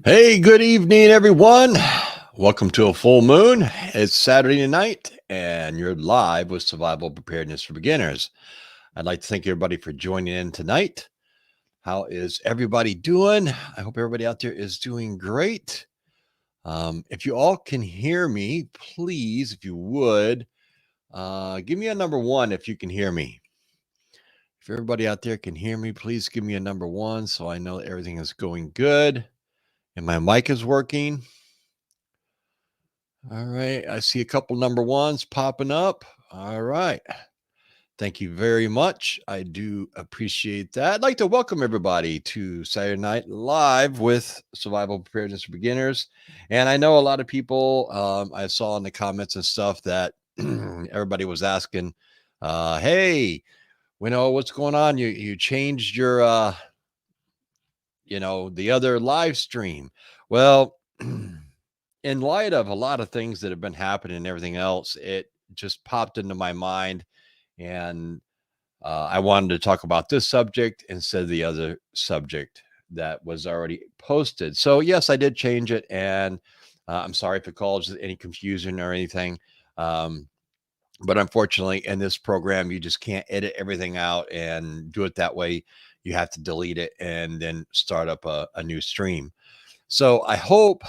Hey, good evening, everyone. Welcome to a full moon. It's Saturday night, and you're live with Survival Preparedness for Beginners. I'd like to thank everybody for joining in tonight. How is everybody doing? I hope everybody out there is doing great. If you all can hear me, please, if you would, give me a number one if you can hear me. If everybody out there can hear me, please give me a number one so I know that everything is going good and my mic is working. All right. I see a couple number ones popping up. All right. Thank you very much. I do appreciate that. I'd like to welcome everybody to Saturday Night Live with Survival Preparedness for Beginners. And I know a lot of people, I saw in the comments and stuff that everybody was asking, hey, what's going on? You changed your, the other live stream. Well, in light of a lot of things that have been happening and everything else, it just popped into my mind. And I wanted to talk about this subject instead of the other subject that was already posted. So, yes, I did change it. And I'm sorry if it caused any confusion or anything. But unfortunately, in this program, you just can't edit everything out and do it that way. You have to delete it and then start up a new stream. So I hope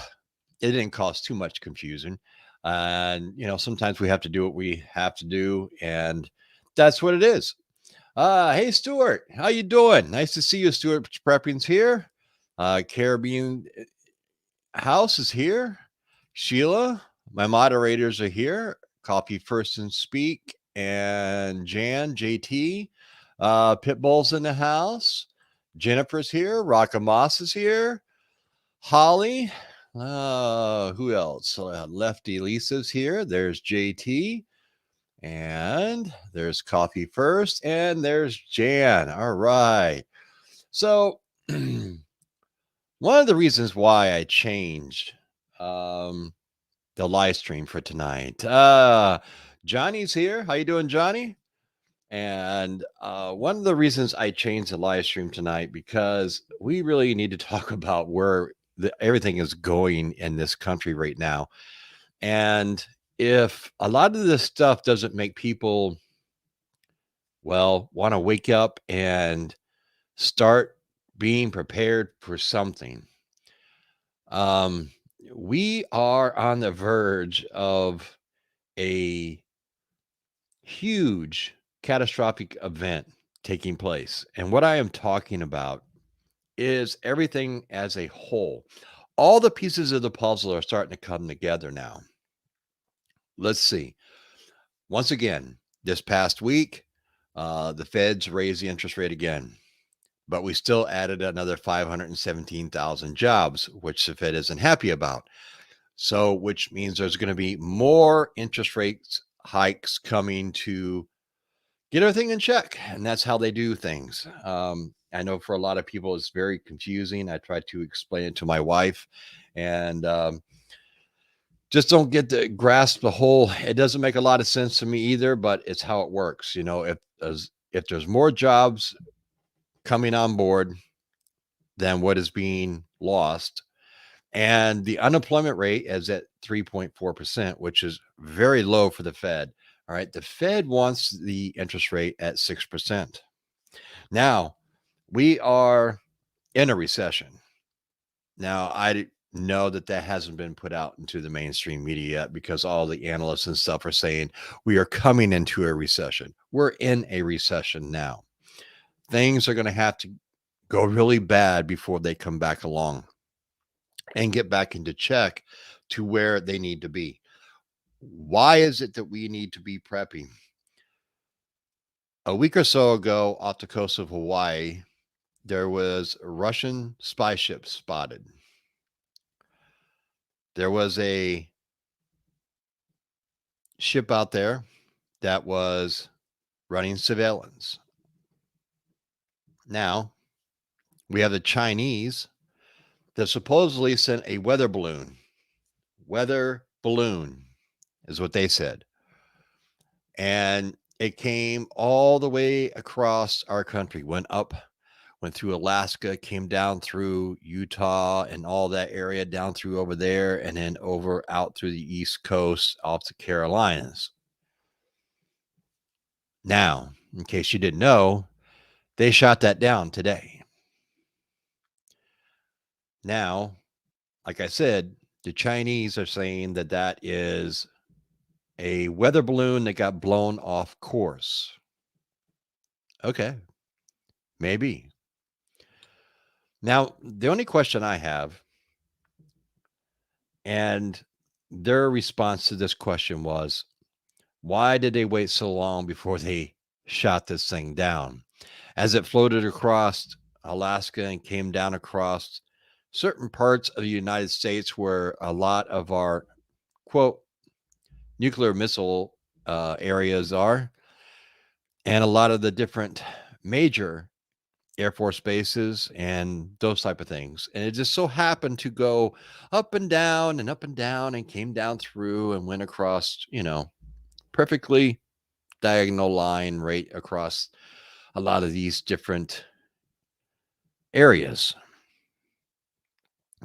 it didn't cause too much confusion. And sometimes we have to do what we have to do, and that's what it is. Hey, Stuart, how you doing? Nice to see you. Stuart Prepping's here. Caribbean House is here. Sheila, my moderators are here. Coffee First and Speak, and Jan, JT, Pitbull's in the house. Jennifer's here. Rockamoss is here. Holly, who else? Lefty Lisa's here. There's JT. And there's Coffee First. And there's Jan. All right. So, one of the reasons why I changed the live stream for tonight. Johnny's here. How you doing, Johnny? And one of the reasons I changed the live stream tonight, because we really need to talk about where everything is going in this country right now. And if a lot of this stuff doesn't make people, well, want to wake up and start being prepared for something, um, we are on the verge of a huge catastrophic event taking place. And what I am talking about is everything as a whole. All the pieces of the puzzle are starting to come together now. Let's see. Once again, this past week, the Feds raised the interest rate again, but we still added another 517,000 jobs, which the Fed isn't happy about. So, which means there's going to be more interest rates hikes coming to get everything in check. And that's how they do things. I know for a lot of people, it's very confusing. I tried to explain it to my wife, and just don't get to grasp the whole. It doesn't make a lot of sense to me either, but it's how it works. If there's more jobs coming on board than what is being lost, and the unemployment rate is at 3.4%, which is very low for the Fed. All right. The Fed wants the interest rate at 6%. Now, we are in a recession. Now, I know that hasn't been put out into the mainstream media yet, because all the analysts and stuff are saying we are coming into a recession. We're in a recession now. Things are going to have to go really bad before they come back along and get back into check to where they need to be. Why is it that we need to be prepping? A week or so ago, off the coast of Hawaii, there was a Russian spy ship spotted. There was a ship out there that was running surveillance. Now, we have the Chinese that supposedly sent a weather balloon. Weather balloon is what they said. And it came all the way across our country, went up, went through Alaska, came down through Utah and all that area down through over there, and then over out through the East Coast off the Carolinas. Now, in case you didn't know, they shot that down today. Now, like I said, the Chinese are saying that that is a weather balloon that got blown off course. Okay, maybe. Now, the only question I have, and their response to this question was, why did they wait so long before they shot this thing down? As it floated across Alaska and came down across certain parts of the United States where a lot of our quote nuclear missile areas are, and a lot of the different major Air Force bases and those type of things. And it just so happened to go up and down and up and down and came down through and went across, perfectly diagonal line right across a lot of these different areas.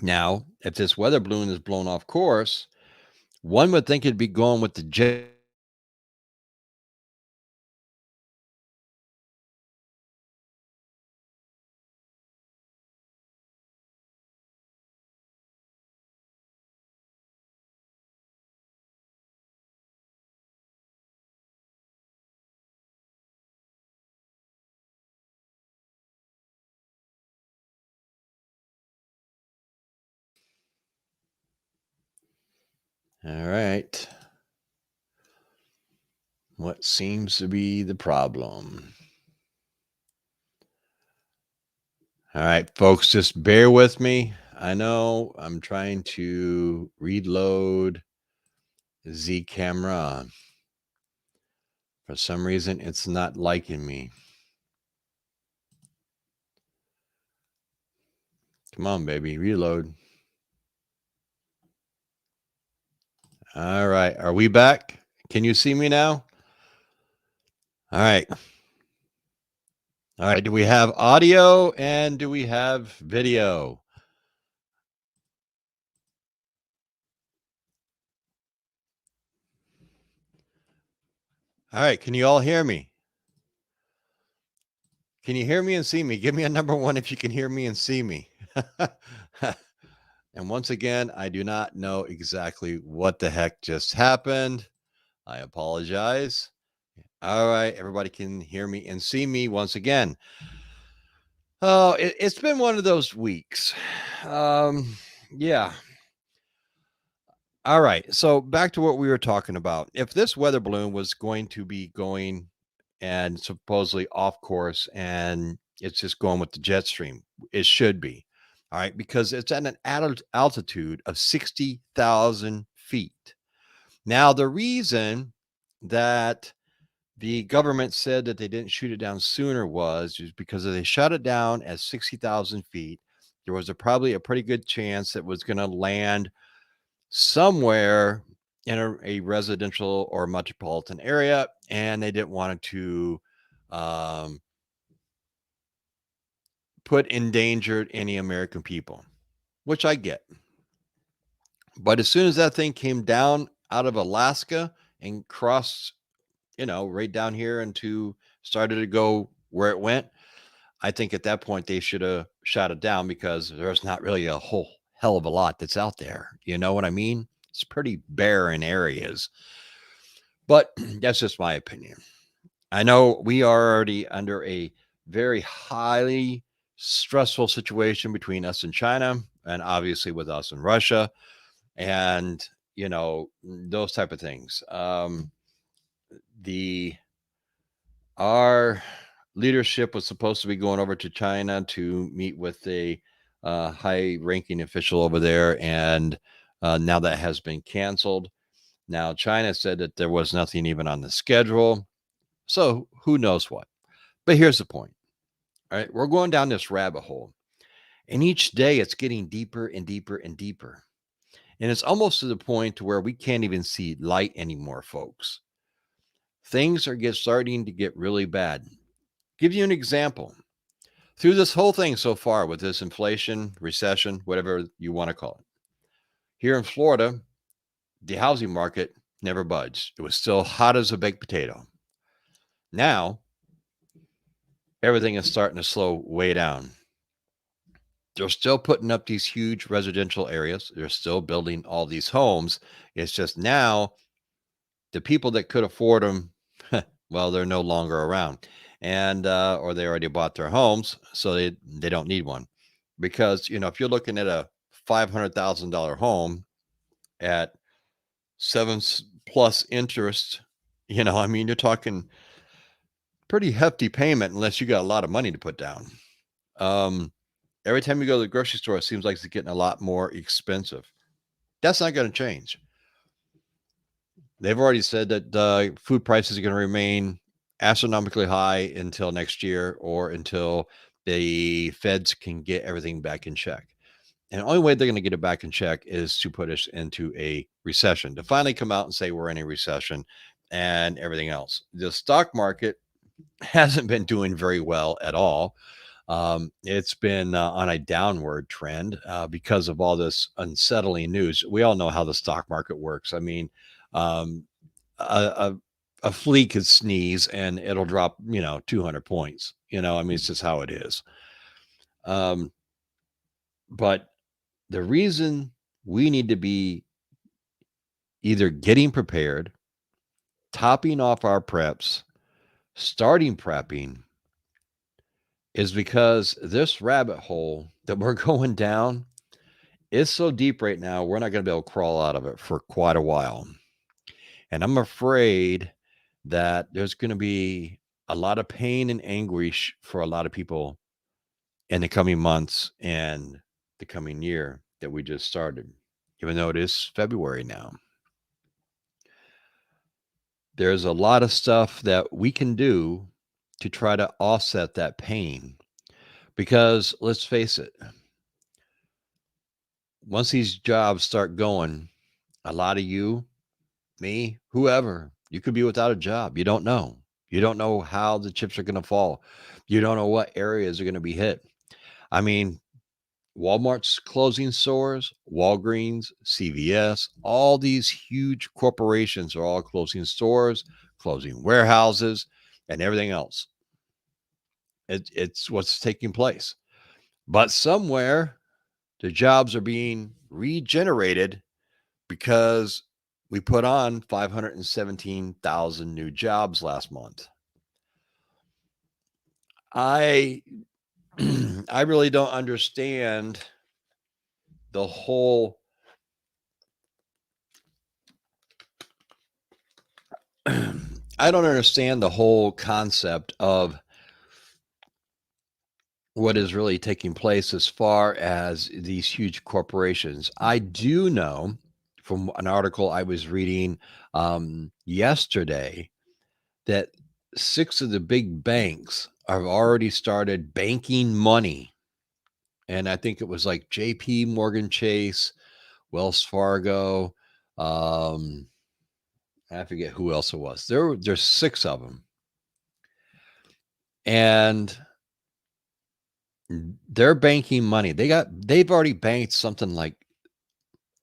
Now, if this weather balloon is blown off course, one would think it'd be going with the jet. All right. What seems to be the problem? All right, folks, just bear with me. I know I'm trying to reload Z camera. For some reason, it's not liking me. Come on, baby, reload. All right, are we back? Can you see me now? All right. All right, do we have audio and do we have video? All right, can you all hear me? Can you hear me and see me? Give me a number one if you can hear me and see me. And once again, I do not know exactly what the heck just happened. I apologize. All right, everybody can hear me and see me once again. Oh, it's been one of those weeks. Yeah. All right. So back to what we were talking about. If this weather balloon was going to be going and supposedly off course and it's just going with the jet stream, it should be. All right. Because it's at an altitude of 60,000 feet. Now, the reason that the government said that they didn't shoot it down sooner was just because if they shot it down at 60,000 feet, there was probably a pretty good chance it was going to land somewhere in a residential or metropolitan area, and they didn't want it to um, put endangered any American people, which I get. But as soon as that thing came down out of Alaska and crossed, right down here into started to go where it went, I think at that point they should have shot it down because there's not really a whole hell of a lot that's out there. You know what I mean? It's pretty barren areas. But that's just my opinion. I know we are already under a very highly stressful situation between us and China, and obviously with us and Russia, and those type of things. The Our leadership was supposed to be going over to China to meet with a high-ranking official over there, and now that has been canceled. Now, China said that there was nothing even on the schedule, so who knows what. But here's the point. All right, we're going down this rabbit hole, and each day it's getting deeper and deeper and deeper. And it's almost to the point to where we can't even see light anymore, folks. Things are starting to get really bad. Give you an example. through this whole thing so far with this inflation, recession, whatever you want to call it. Here in Florida, the housing market never budged. It was still hot as a baked potato. Now, everything is starting to slow way down. They're still putting up these huge residential areas. They're still building all these homes. It's just now the people that could afford them, well, they're no longer around, and or they already bought their homes, so they don't need one. Because if you're looking at a $500,000 home at seven plus interest, I mean, you're talking pretty hefty payment unless you got a lot of money to put down. Um, every time you go to the grocery store, it seems like it's getting a lot more expensive. That's not going to change. They've already said that food prices are going to remain astronomically high until next year or until the feds can get everything back in check. And the only way they're going to get it back in check is to put us into a recession, to finally come out and say we're in a recession and everything else. The stock market hasn't been doing very well at all. It's been on a downward trend because of all this unsettling news. We all know how the stock market works. I mean, um, a, a, a flea could sneeze and it'll drop, 200 points. I mean, it's just how it is. Um, but the reason we need to be either getting prepared, topping off our preps, starting prepping, is because this rabbit hole that we're going down is so deep right now, we're not going to be able to crawl out of it for quite a while. And I'm afraid that there's going to be a lot of pain and anguish for a lot of people in the coming months and the coming year that we just started, even though it is February now. There's a lot of stuff that we can do to try to offset that pain because let's face it, once these jobs start going, a lot of you, me, whoever, you could be without a job. You don't know. You don't know how the chips are going to fall. You don't know what areas are going to be hit. I mean, Walmart's closing stores, Walgreens, CVS, all these huge corporations are all closing stores, closing warehouses, and everything else. It's what's taking place. But somewhere the jobs are being regenerated because we put on 517,000 new jobs last month. I I really don't understand the whole I don't understand the whole concept of what is really taking place as far as these huge corporations. I do know from an article I was reading yesterday that 6 of the big banks have already started banking money. And I think it was like JP Morgan Chase, Wells Fargo, um, I forget who else it was. There's 6 of them. And they're banking money. They've already banked something like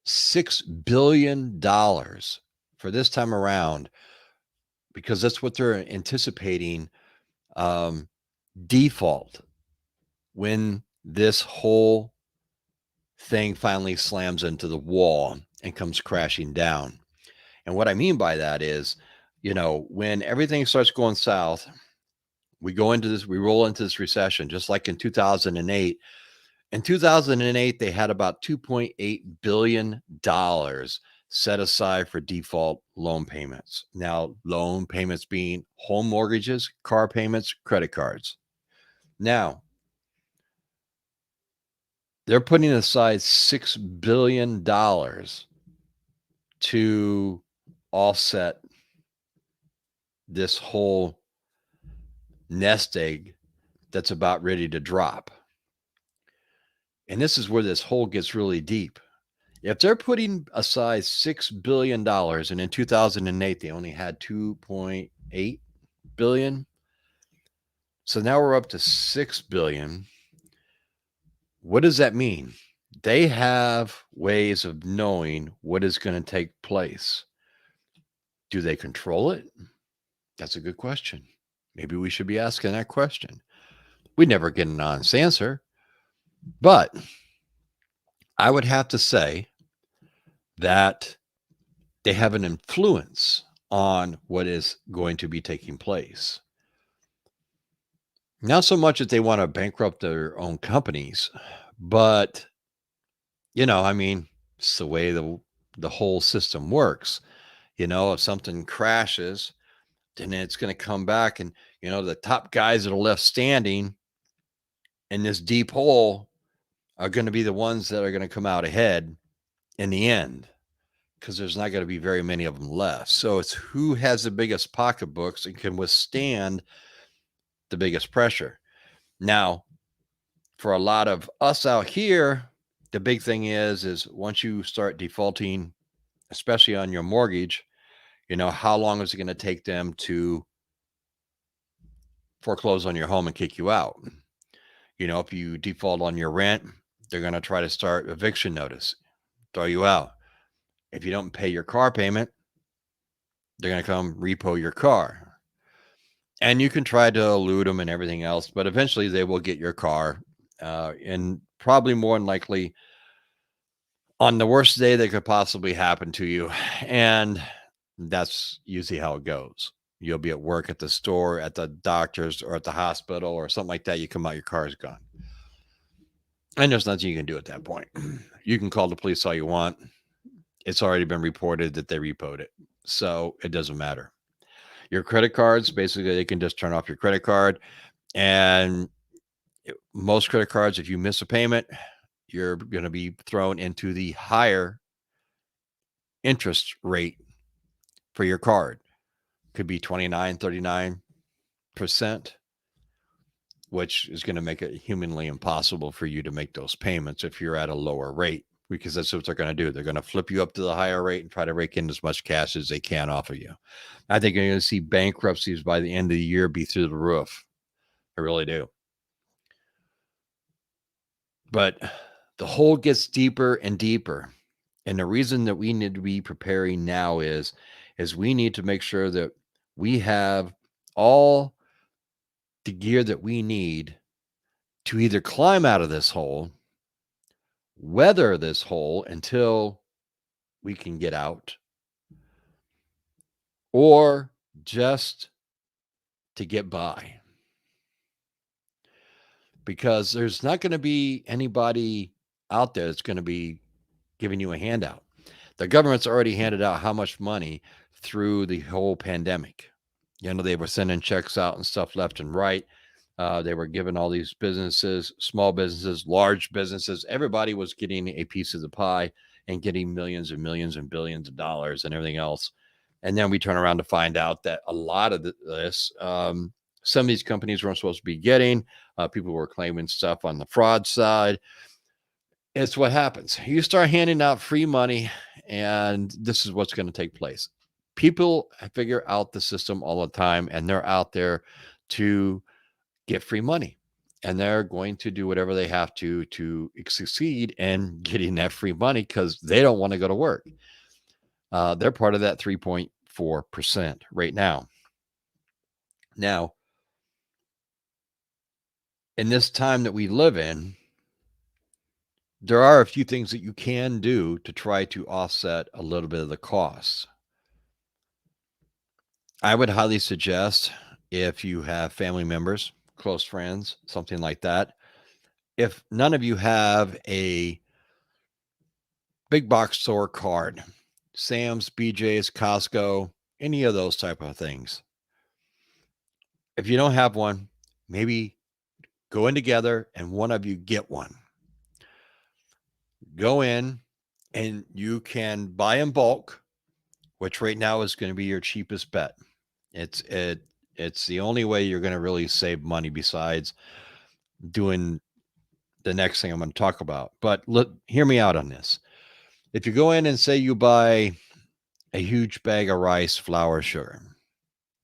$6 billion for this time around because that's what they're anticipating default when this whole thing finally slams into the wall and comes crashing down. And what I mean by that is, when everything starts going south, we roll into this recession, just like in 2008. In 2008, they had about $2.8 billion set aside for default loan payments. Now, loan payments being home mortgages, car payments, credit cards. Now, they're putting aside $6 billion to offset this whole nest egg that's about ready to drop. And this is where this hole gets really deep. If they're putting aside $6 billion and in 2008 they only had 2.8 billion, So now we're up to 6 billion. What does that mean? They have ways of knowing what is going to take place. Do they control it? That's a good question. Maybe we should be asking that question. We never get an honest answer, but I would have to say that they have an influence on what is going to be taking place. Not so much that they want to bankrupt their own companies, but I mean, it's the way the whole system works. If something crashes, then it's going to come back, and the top guys that are left standing in this deep hole are going to be the ones that are going to come out ahead in the end, because there's not going to be very many of them left. So it's who has the biggest pocketbooks and can withstand the biggest pressure. Now, for a lot of us out here, the big thing is once you start defaulting, especially on your mortgage, how long is it going to take them to foreclose on your home and kick you out? If you default on your rent, they're going to try to start eviction notice, throw you out. If you don't pay your car payment, they're going to come repo your car. And you can try to elude them and everything else, but eventually they will get your car. And probably more than likely on the worst day that could possibly happen to you. And that's usually how it goes. You'll be at work, at the store, at the doctor's, or at the hospital, or something like that. You come out, your car is gone. And there's nothing you can do at that point. You can call the police all you want. It's already been reported that they repoed it. So it doesn't matter. Your credit cards, basically, they can just turn off your credit card. And most credit cards, if you miss a payment, you're going to be thrown into the higher interest rate for your card. Could be 29, 39%, which is going to make it humanly impossible for you to make those payments if you're at a lower rate, because that's what they're going to do. They're going to flip you up to the higher rate and try to rake in as much cash as they can off of you. I think you're going to see bankruptcies by the end of the year be through the roof. I really do. But the hole gets deeper and deeper. And the reason that we need to be preparing now is we need to make sure that we have all the gear that we need to either climb out of this hole, weather this hole until we can get out, or just to get by. Because there's not going to be anybody out there that's going to be giving you a handout. The government's already handed out how much money through the whole pandemic. They were sending checks out and stuff left and right. They were giving all these businesses, small businesses, large businesses, everybody was getting a piece of the pie and getting millions and millions and billions of dollars and everything else. And then we turn around to find out that a lot of this, some of these companies weren't supposed to be getting. People were claiming stuff on the fraud side. It's what happens. You start handing out free money, and this is what's going to take place. People figure out the system all the time, and they're out there to get free money. And they're going to do whatever they have to succeed in getting that free money, because they don't want to go to work. They're part of that 3.4% right now. Now, in this time that we live in, there are a few things that you can do to try to offset a little bit of the costs. I would highly suggest, if you have family members, close friends, something like that, if none of you have a big box store card, Sam's, BJ's, Costco, any of those type of things, if you don't have one, maybe go in together and one of you get one. Go in and you can buy in bulk, which right now is going to be your cheapest bet. It's the only way you're going to really save money, besides doing the next thing I'm going to talk about. But hear me out on this. If you go in and say you buy a huge bag of rice, flour, sugar,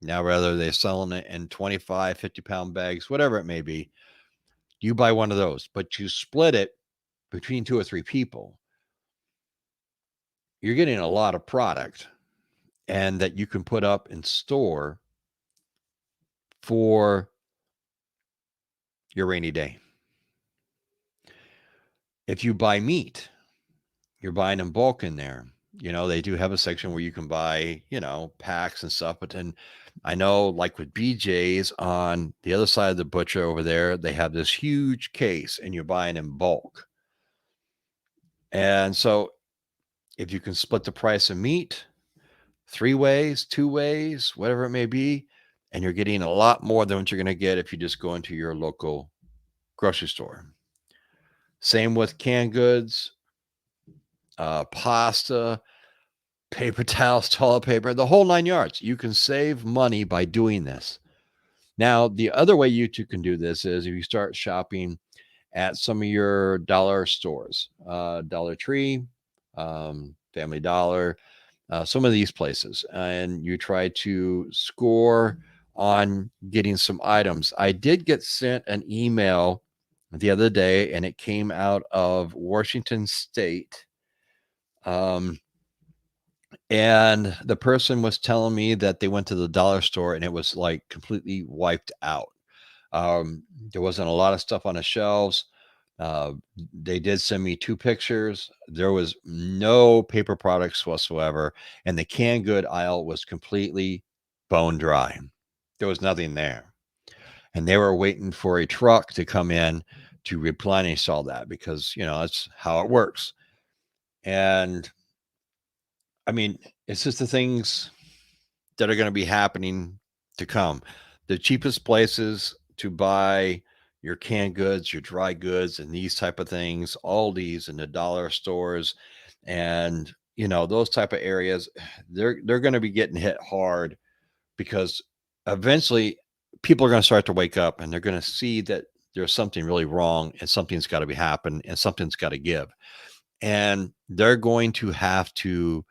Now, whether they're selling it in 25, 50-pound bags, whatever it may be, you buy one of those, but you split it between 2 or 3 people. You're getting a lot of product, and that you can put up in store for your rainy day. If you buy meat, you're buying in bulk in there. They do have a section where you can buy, packs and stuff. But then I know, like with BJ's on the other side of the butcher over there, they have this huge case and you're buying in bulk. And so if you can split the price of meat 3 ways, 2 ways, whatever it may be, and you're getting a lot more than what you're going to get if you just go into your local grocery store. Same with canned goods, pasta, paper towels, toilet paper, the whole 9 yards. You can save money by doing this. Now, the other way you two can do this is if you start shopping at some of your dollar stores, Dollar Tree, Family Dollar, some of these places, and you try to score on getting some items. I did get sent an email the other day, and it came out of Washington State. And the person was telling me that they went to the dollar store and it was like completely wiped out. There wasn't a lot of stuff on the shelves. They did send me 2 pictures. There was no paper products whatsoever, and the canned good aisle was completely bone dry. There was nothing there. And they were waiting for a truck to come in to replenish all that because, that's how it works. And I mean, it's just the things that are going to be happening to come. The cheapest places to buy your canned goods, your dry goods, and these type of things, Aldi's and the dollar stores, and those type of areas, they're going to be getting hit hard because eventually people are going to start to wake up and they're going to see that there's something really wrong and something's got to be happen and something's got to give, and they're going to have to.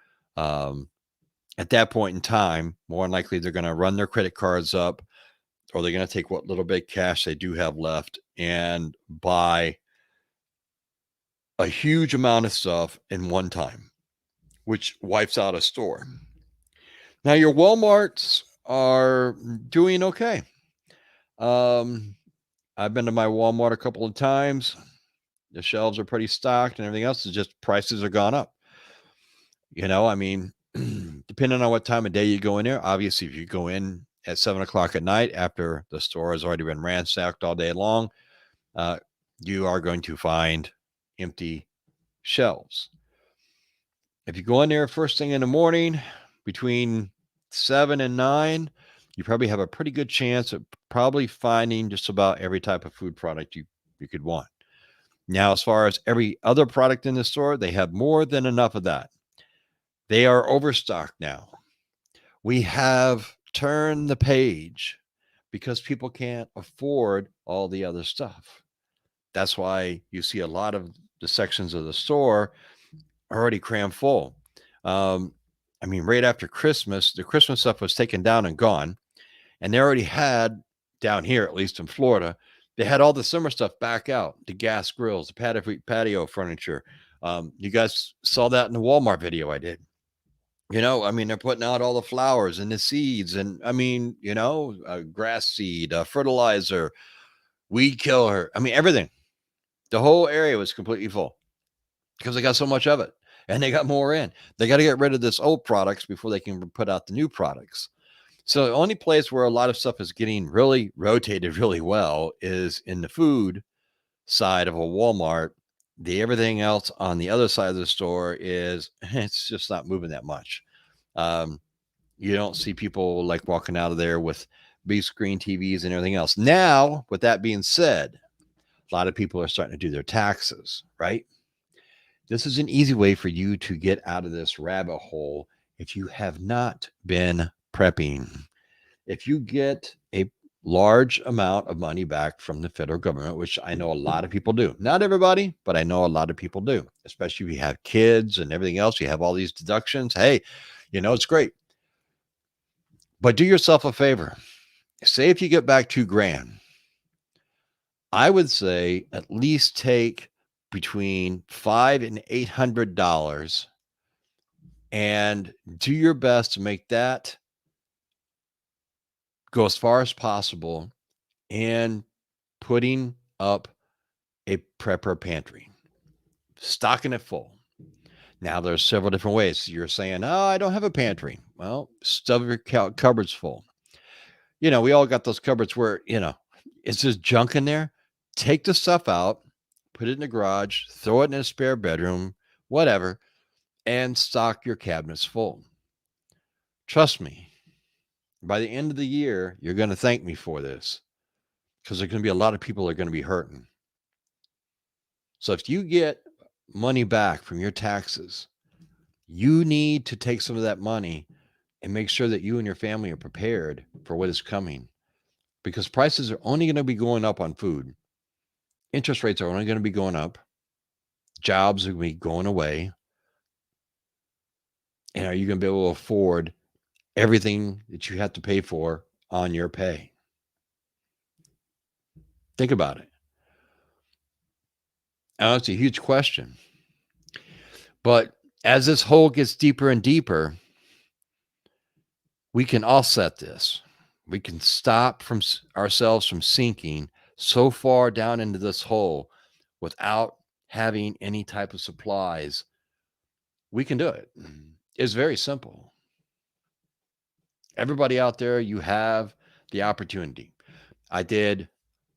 At that point in time, more than likely, they're going to run their credit cards up, or they're going to take what little bit of cash they do have left and buy a huge amount of stuff in one time, which wipes out a store. Now, your Walmarts are doing okay. I've been to my Walmart a couple of times. The shelves are pretty stocked and everything else. It's just prices are gone up. I mean, depending on what time of day you go in there, obviously, if you go in at 7 o'clock at night after the store has already been ransacked all day long, you are going to find empty shelves. If you go in there first thing in the morning between 7 and 9, you probably have a pretty good chance of probably finding just about every type of food product you could want. Now, as far as every other product in the store, they have more than enough of that. They are overstocked now. We have turned the page because people can't afford all the other stuff. That's why you see a lot of the sections of the store already crammed full. I mean, right after Christmas, the Christmas stuff was taken down and gone. And they already had, down here, at least in Florida, they had all the summer stuff back out, the gas grills, the patio furniture. You guys saw that in the Walmart video I did. I mean, they're putting out all the flowers and the seeds, and I mean, grass seed, fertilizer, weed killer. I mean, everything. The whole area was completely full because they got so much of it, and they got more in. They got to get rid of this old products before they can put out the new products. So the only place where a lot of stuff is getting really rotated really well is in the food side of a Walmart. Everything else on the other side of the store is it's just not moving that much. You don't see people like walking out of there with big screen TVs and everything else. Now, with that being said, a lot of people are starting to do their taxes, right? This is an easy way for you to get out of this rabbit hole if you have not been prepping. If you get a large amount of money back from the federal government, which I know a lot of people do, not everybody, but I know a lot of people do, especially if you have kids and everything else, you have all these deductions. Hey, it's great. But do yourself a favor. Say if you get back 2 grand, I would say at least take between $500 and $800 and do your best to make that go as far as possible in putting up a prepper pantry, stocking it full. Now, there's several different ways. You're saying, "Oh, I don't have a pantry." Well, stuff your cupboards full. We all got those cupboards where, it's just junk in there. Take the stuff out, put it in the garage, throw it in a spare bedroom, whatever, and stock your cabinets full. Trust me, by the end of the year, you're going to thank me for this because there's going to be a lot of people that are going to be hurting. So if you get money back from your taxes, you need to take some of that money and make sure that you and your family are prepared for what is coming because prices are only going to be going up on food. Interest rates are only going to be going up. Jobs are going to be going away. And are you going to be able to afford everything that you have to pay for on your pay? Think about it. Now, it's a huge question. But as this hole gets deeper and deeper, we can offset this. We can stop ourselves from sinking so far down into this hole without having any type of supplies. We can do it. It's very simple. Everybody out there, you have the opportunity. I did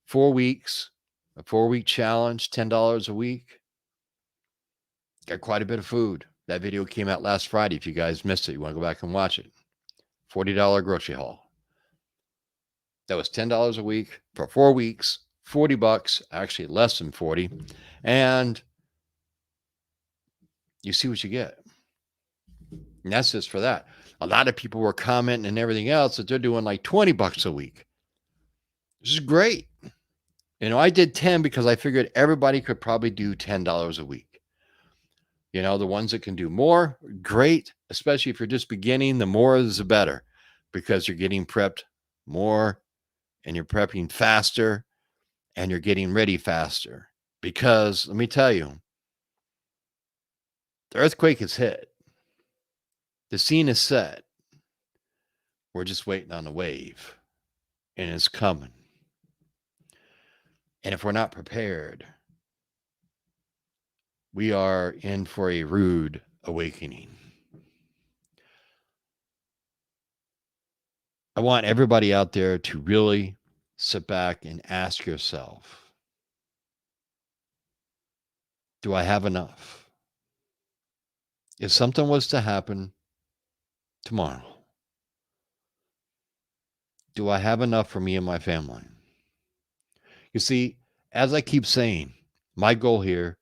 4 weeks, a 4-week challenge, $10 a week. Got quite a bit of food. That video came out last Friday. If you guys missed it, you want to go back and watch it. $40 grocery haul. That was $10 a week for 4 weeks, $40, actually less than 40. And you see what you get. And that's just for that. A lot of people were commenting and everything else that they're doing like $20 a week. This is great. I did 10 because I figured everybody could probably do $10 a week. The ones that can do more, great. Especially if you're just beginning, the more is the better because you're getting prepped more and you're prepping faster and you're getting ready faster. Because let me tell you, the earthquake is hit. The scene is set. We're just waiting on the wave and it's coming. And if we're not prepared, we are in for a rude awakening. I want everybody out there to really sit back and ask yourself, do I have enough? If something was to happen tomorrow, do I have enough for me and my family? You see, as I keep saying, my goal here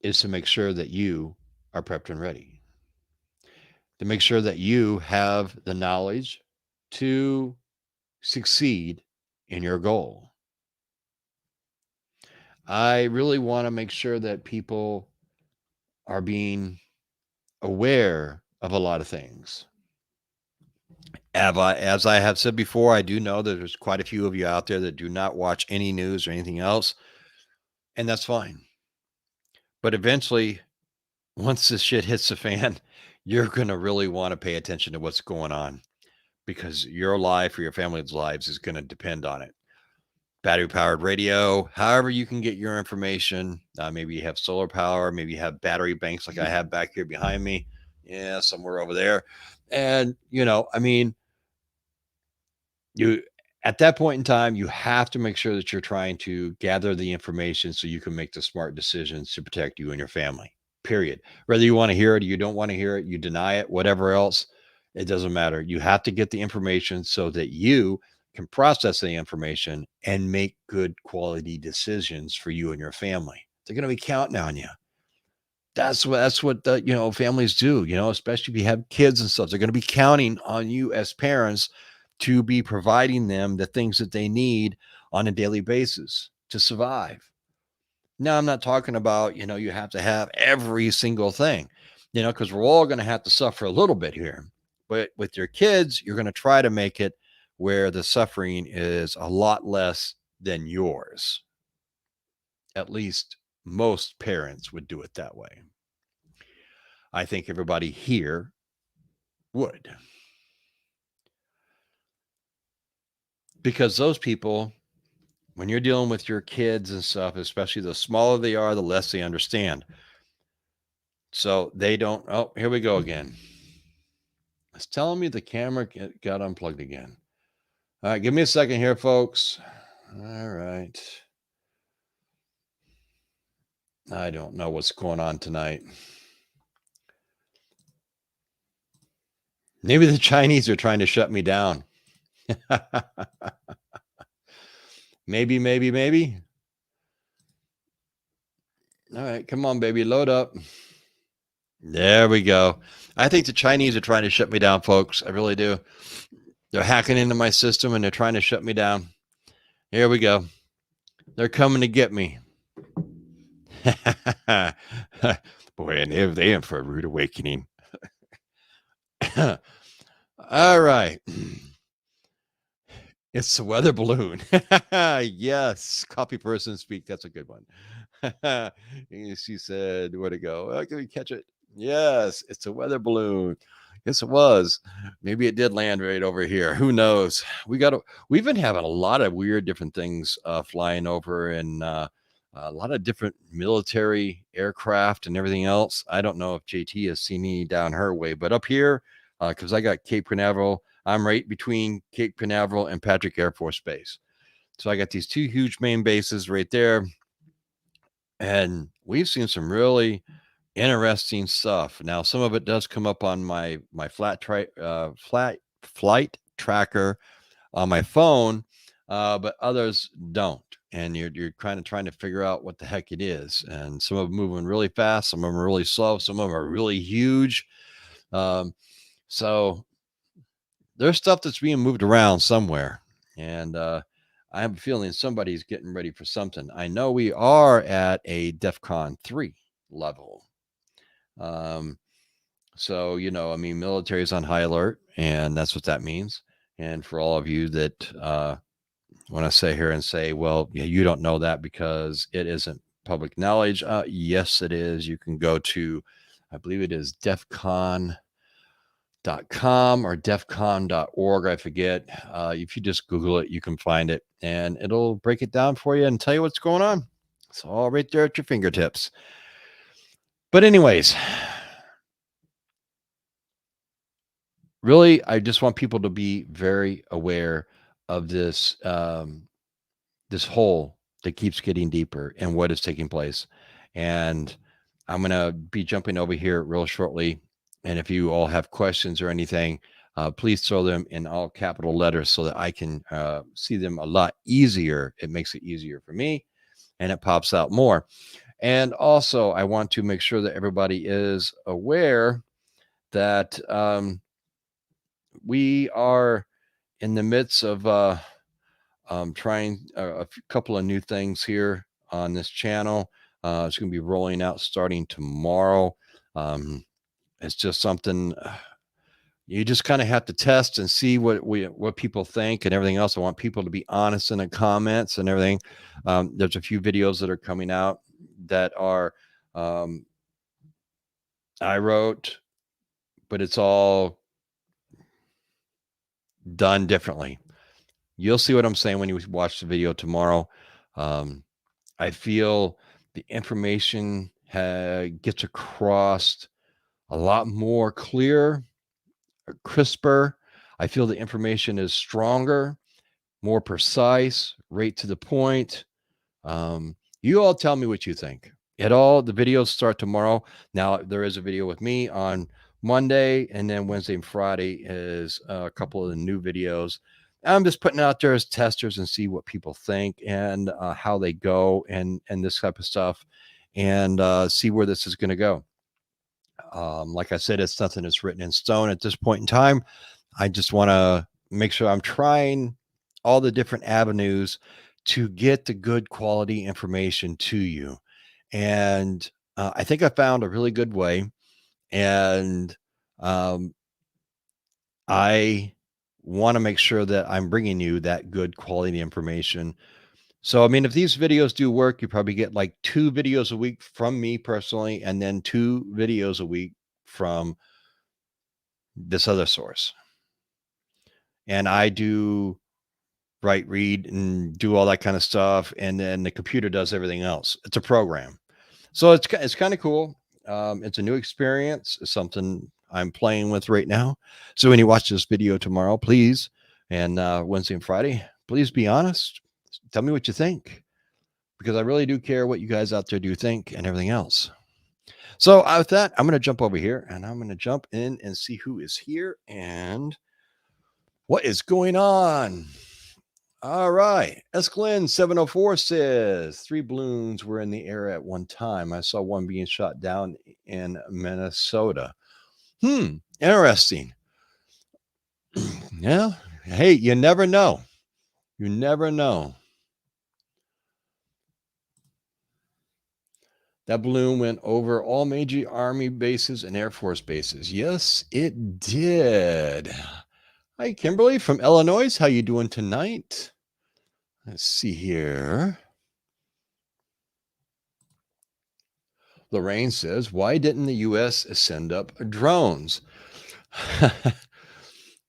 is to make sure that you are prepped and ready, to make sure that you have the knowledge to succeed in your goal. I really want to make sure that people are being aware of a lot of things. As I have said before, I do know that there's quite a few of you out there that do not watch any news or anything else, and that's fine. But eventually, once this shit hits the fan, you're going to really want to pay attention to what's going on because your life or your family's lives is going to depend on it. Battery powered radio, however you can get your information. Maybe you have solar power, maybe you have battery banks like I have back here behind me. Yeah, somewhere over there. And, you at that point in time, you have to make sure that you're trying to gather the information so you can make the smart decisions to protect you and your family. Period. Whether you want to hear it or you don't want to hear it, you deny it, whatever else, it doesn't matter. You have to get the information so that you can process the information and make good quality decisions for you and your family. They're going to be counting on you. That's what the families do, especially if you have kids and stuff. They're going to be counting on you as parents to be providing them the things that they need on a daily basis to survive. Now, I'm not talking about, you have to have every single thing, because we're all going to have to suffer a little bit here. But with your kids, you're going to try to make it where the suffering is a lot less than yours. At least most parents would do it that way. I think everybody here would. Because those people, when you're dealing with your kids and stuff, especially the smaller they are, the less they understand. So they don't. Oh, here we go again. It's telling me the camera got unplugged again. All right, give me a second here, folks. All right. I don't know what's going on tonight. Maybe the Chinese are trying to shut me down. Maybe. All right, come on, baby, load up. There we go. I think the Chinese are trying to shut me down, folks. I really do. They're hacking into my system and they're trying to shut me down. Here we go. They're coming to get me. Boy, and they in for a rude awakening. All right. It's the weather balloon. Yes. Copy person speak. That's a good one. She said, where'd it go? Oh, can we catch it? Yes, it's a weather balloon. Yes, it was. Maybe it did land right over here. Who knows? We've been having a lot of weird different things flying over, and a lot of different military aircraft and everything else. I don't know if JT has seen any down her way, but up here, because I got Cape Canaveral, I'm right between Cape Canaveral and Patrick Air Force Base. So I got these two huge main bases right there. And we've seen some really interesting stuff. Now, some of it does come up on my flight tracker on my phone, but others don't. And you're kind of trying to figure out what the heck it is. And some of them moving really fast, some of them are really slow, some of them are really huge. So there's stuff that's being moved around somewhere, and I have a feeling somebody's getting ready for something. I know we are at a DEFCON 3 level. So, I mean, military is on high alert, and that's what that means. And for all of you that want to sit here and say, well, yeah, you don't know that because it isn't public knowledge. Yes, it is. You can go to, I believe it is DEFCON.com or defcon.org. I forget. If you just Google it, you can find it and it'll break it down for you and tell you what's going on. It's all right there at your fingertips. But anyways, really, I just want people to be very aware of this, this hole that keeps getting deeper and what is taking place. And I'm going to be jumping over here real shortly. And if you all have questions or anything, please throw them in all capital letters so that I can see them a lot easier. It makes it easier for me and it pops out more. And also, I want to make sure that everybody is aware that we are in the midst of trying a couple of new things here on this channel. It's going to be rolling out starting tomorrow. It's just something you just kind of have to test and see what people think and everything else. I want people to be honest in the comments and everything. There's a few videos that are coming out that are I wrote, but it's all done differently. You'll see what I'm saying when you watch the video tomorrow. I feel the information gets across a lot more clear, crisper. I feel the information is stronger, more precise, right to the point. You all tell me what you think. The videos start tomorrow. Now, there is a video with me on Monday, and then Wednesday and Friday is a couple of the new videos. I'm just putting out there as testers and see what people think and how they go and this type of stuff and see where this is going to go. Like I said, it's nothing that's written in stone at this point in time. I just want to make sure I'm trying all the different avenues to get the good quality information to you. And I think I found a really good way. And I want to make sure that I'm bringing you that good quality information. So, I mean, if these videos do work, you probably get like 2 videos a week from me personally, and then 2 videos a week from this other source. And I do write, read, and do all that kind of stuff, and then the computer does everything else. It's a program. So it's kind of cool. It's a new experience. It's something I'm playing with right now. So when you watch this video tomorrow, please, and Wednesday and Friday, please be honest. Tell me what you think, because I really do care what you guys out there do think and everything else. So with that, I'm going to jump over here and I'm going to jump in and see who is here and what is going on. All right. Escalin 704 says 3 balloons were in the air at one time. I saw one being shot down in Minnesota. Interesting. Yeah. Hey, you never know. You never know. That balloon went over all major Army bases and Air Force bases. Yes, it did. Hi, Kimberly from Illinois. How you doing tonight? Let's see here. Lorraine says, why didn't the U.S. send up drones?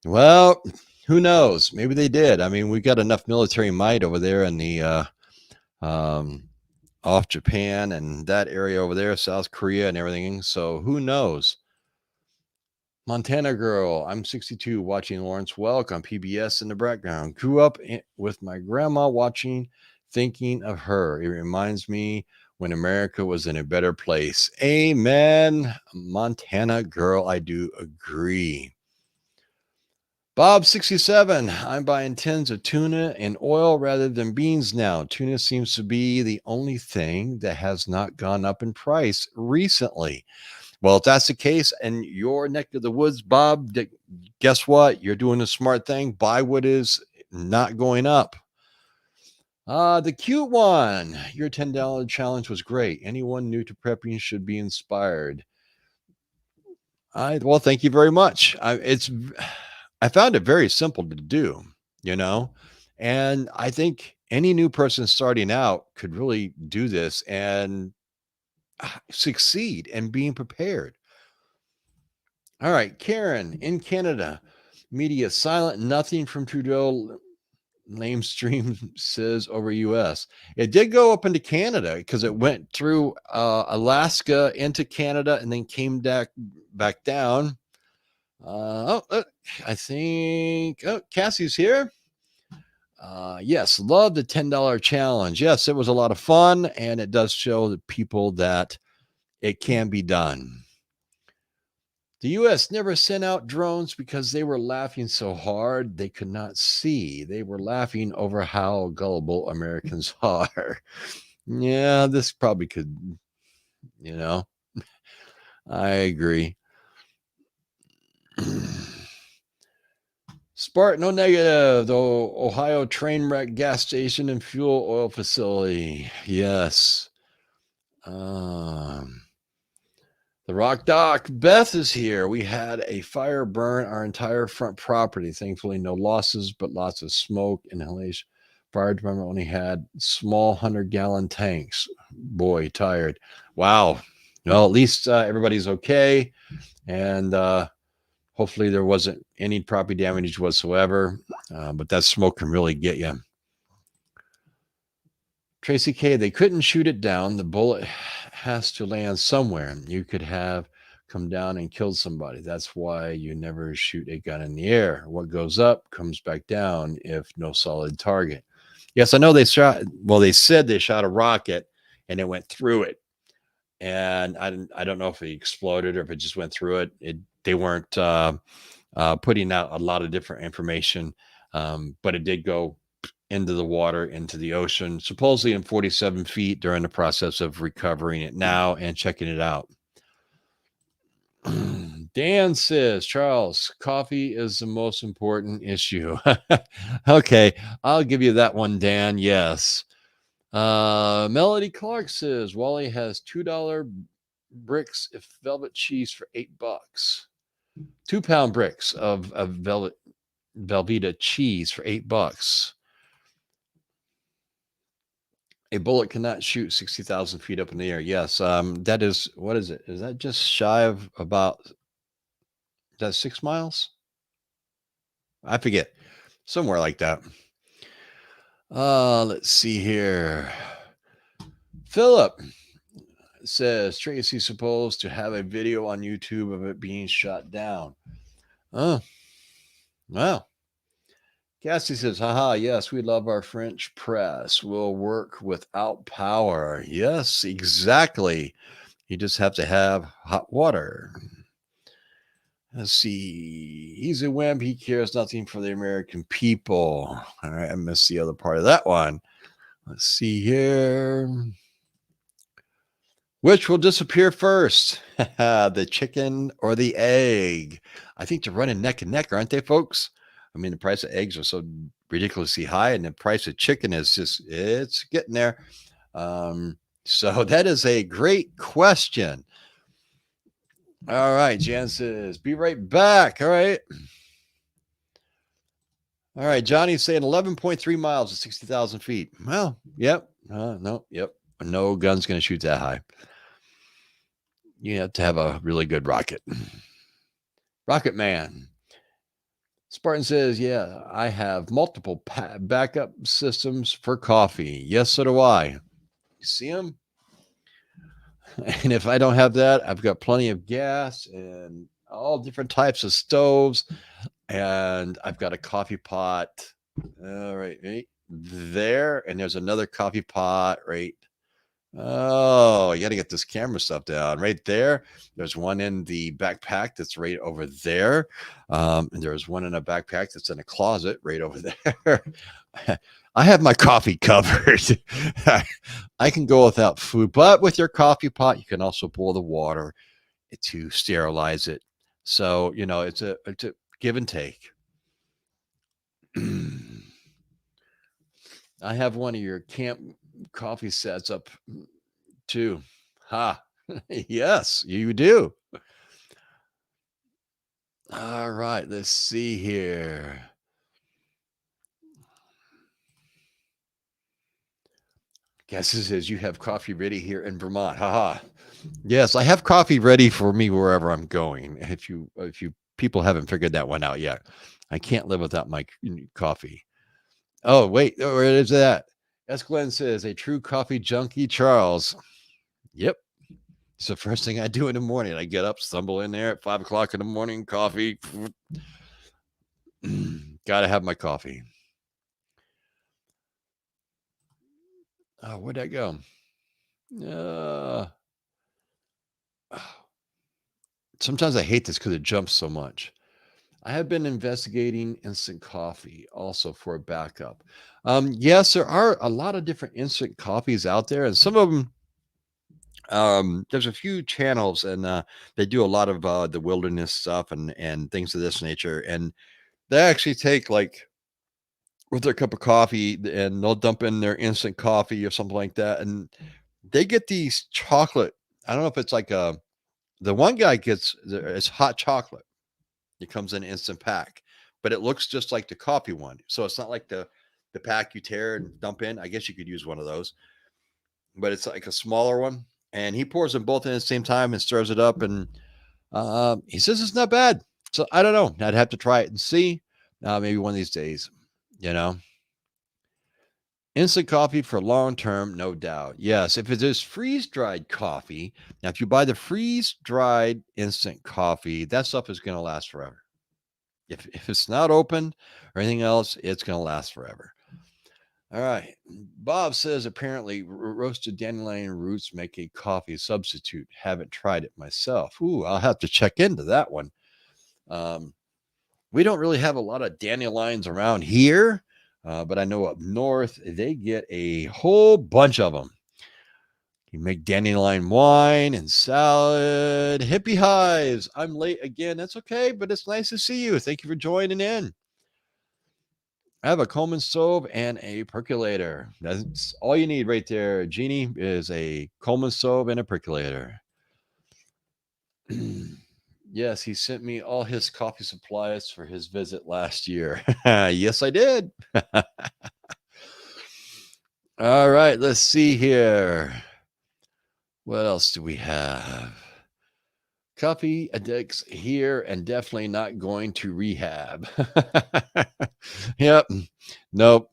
Well, who knows? Maybe they did. I mean, we got enough military might over there in the off Japan and that area over there, South Korea and everything. So who knows? Montana girl, I'm 62, watching Lawrence Welk on PBS in the background. Grew up with my grandma watching, thinking of her. It reminds me when America was in a better place. Amen. Montana girl, I do agree. Bob 67, I'm buying tins of tuna and oil rather than beans now. Tuna seems to be the only thing that has not gone up in price recently. Well, if that's the case and your neck of the woods, Bob, guess what? You're doing a smart thing. Buy what is not going up. The cute one. Your $10 challenge was great. Anyone new to prepping should be inspired. Well, thank you very much. I found it very simple to do, you know, and I think any new person starting out could really do this and succeed and being prepared. All right, Karen in Canada, media silent, nothing from Trudeau. Lamestream says over US. It did go up into Canada because it went through Alaska into Canada and then came back down. I think Cassie's here. Yes, love the $10 challenge. Yes, it was a lot of fun, and it does show the people that it can be done. The U.S. never sent out drones because they were laughing so hard they could not see. They were laughing over how gullible Americans are. Yeah, this probably could, you know, I agree. Spark, no negative. The Ohio train wreck gas station and fuel oil facility. Yes. The Rock Doc, Beth is here. We had a fire burn our entire front property. Thankfully, no losses, but lots of smoke, inhalation. Fire department only had small 100-gallon tanks. Boy, tired. Wow. Well, at least everybody's okay. And hopefully there wasn't any property damage whatsoever. But that smoke can really get you. Tracy K, they couldn't shoot it down. The bullet has to land somewhere. You could have come down and killed somebody. That's why you never shoot a gun in the air. What goes up comes back down if no solid target. Yes, I know they said they shot a rocket and it went through it. And I don't know if it exploded or if it just went through it. They weren't putting out a lot of different information, but it did go into the water, into the ocean, supposedly in 47 feet during the process of recovering it now and checking it out. Dan says, Charles, coffee is the most important issue. Okay, I'll give you that one, Dan. Yes. Melody Clark says, Wally has $2 bricks of velvet cheese for $8. 2-pound bricks of Velveeta cheese for $8. A bullet cannot shoot 60,000 feet up in the air. Yes, that is, what is it? Is that just shy of about, is that 6 miles? I forget. Somewhere like that. Let's see here. Philip says Tracy's supposed to have a video on YouTube of it being shot down. Oh, well. Cassie says, haha, yes, we love our French press. We'll work without power. Yes, exactly. You just have to have hot water. Let's see. He's a wimp. He cares nothing for the American people. All right, I missed the other part of that one. Let's see here. Which will disappear first, the chicken or the egg? I think they're running neck and neck, aren't they, folks? I mean, the price of eggs are so ridiculously high, and the price of chicken is just, it's getting there. So that is a great question. All right, Jan says, be right back. All right. All right, Johnny's saying 11.3 miles at 60,000 feet. Well, yep. No, yep. No gun's going to shoot that high. You have to have a really good rocket. Rocket Man. Spartan says, yeah, I have multiple backup systems for coffee. Yes, so do I. You see them? And if I don't have that, I've got plenty of gas and all different types of stoves. And I've got a coffee pot right there. And there's another coffee pot right. Oh, you got to get this camera stuff down right there. There's one in the backpack that's right over there. And there's one in a backpack that's in a closet right over there. I have my coffee covered. I can go without food, but with your coffee pot, you can also boil the water to sterilize it. So, it's a give and take. I have one of your camp coffee sets up too. Ha. Yes, you do. All right, let's see here. Guess this is you have coffee ready here in Vermont. Haha. Yes, I have coffee ready for me wherever I'm going. If you people haven't figured that one out yet, I can't live without my coffee. Oh, wait, where is that? S. Glenn says a true coffee junkie, Charles. Yep. It's the first thing I do in the morning. I get up, stumble in there at 5:00 in the morning, coffee. Gotta have my coffee. Oh, where'd that go? Sometimes I hate this because it jumps so much. I have been investigating instant coffee also for a backup. Yes, there are a lot of different instant coffees out there, and some of them, there's a few channels, and they do a lot of the wilderness stuff and things of this nature. And they actually take, like, with their cup of coffee, and they'll dump in their instant coffee or something like that. And they get these chocolate. I don't know if it's like the one guy gets, it's hot chocolate. It comes in an instant pack, but it looks just like the coffee one. So it's not like the pack you tear and dump in. I guess you could use one of those, but it's like a smaller one. And he pours them both in at the same time and stirs it up. And he says it's not bad. So I don't know. I'd have to try it and see. Maybe one of these days, you know. Instant coffee for long term, no doubt. Yes, if it is freeze dried coffee. Now, if you buy the freeze dried instant coffee, that stuff is going to last forever. If it's not opened or anything else, it's going to last forever. All right. Bob says apparently roasted dandelion roots make a coffee substitute. Haven't tried it myself. Ooh, I'll have to check into that one. We don't really have a lot of dandelions around here, but I know up north they get a whole bunch of them. You make dandelion wine and salad. Hippie hives. I'm late again. That's okay, but it's nice to see you. Thank you for joining in. I have a Coleman stove and a percolator. That's all you need right there, Jeannie, is a Coleman stove and a percolator. Yes, he sent me all his coffee supplies for his visit last year. Yes, I did. All right, let's see here. What else do we have? Coffee addicts here and definitely not going to rehab. Yep. Nope.